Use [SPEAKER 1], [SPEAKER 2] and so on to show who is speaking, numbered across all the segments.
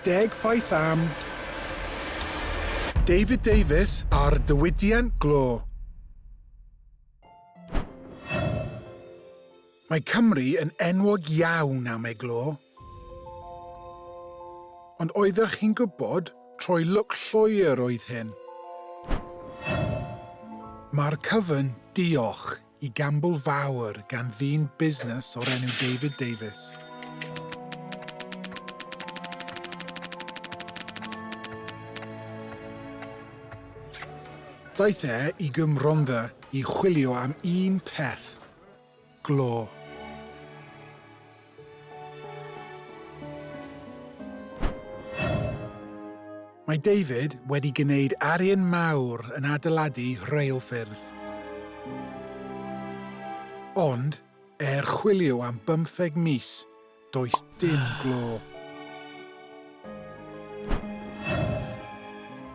[SPEAKER 1] ffaith am David Davies a'r diwydiant glo. Mae Cymru yn enwog iawn am ei glo. Ond oeddech chi'n gwybod trwy lwc llwyr oedd hyn? Mae'r cyfan diolch i gambl fawr gan ddyn busnes o'r enw David Davies. Daeth i Gymrondda i chwilio am un peth, glo. Mae David wedi gwneud arian mawr yn adeiladu rheilffyrdd. Ond, chwilio am 15 mis, does dim glo.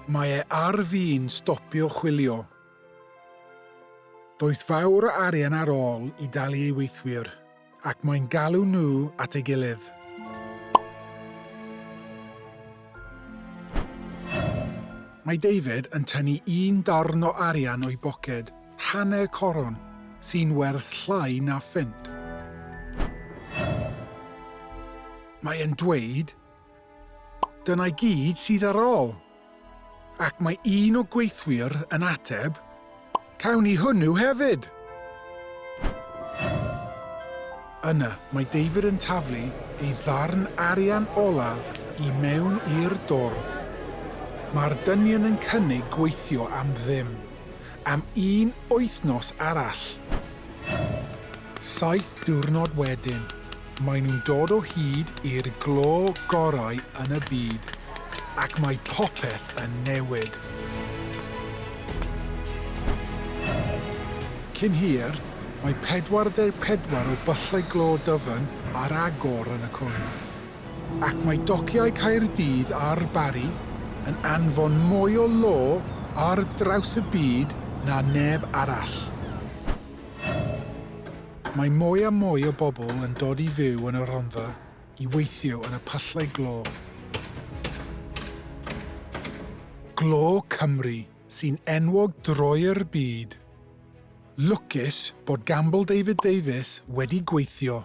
[SPEAKER 1] Mae ar fin stopio chwilio. Does fawr o arian ar ôl i dalu ei weithwyr, ac mae'n galw nhw at ei gilydd. Mae David yn tynnu un darn o arian o'i boced, hanner coron, sy'n werth llai na ffint. Mae e'n dweud, dyna gyd sydd ar ôl. Ac mae un o gweithwyr yn ateb, cawn ni hwnnw hefyd. Yna, mae David yn taflu ei ddarn arian olaf i mewn i'r dorf. Mae'r dynion yn cynnig gweithio am ddim, am un wythnos arall. 7 diwrnod wedyn, maen nhw'n dod o hyd i'r glo gorau yn y byd, ac mae popeth yn newid. Cyn hir, mae 44 o byllau glo dyfan ar agor yn y cwm, ac mae dociau Caerdydd a'r Bari yn anfon mwy o lo ar draws y byd na neb arall. Mae mwy a mwy o bobl yn dod i fyw yn y Rhondda i weithio yn y pyllau glo. Glo Cymru sy'n enwog drwy'r byd. Lwcus bod gambl David Davies wedi gweithio.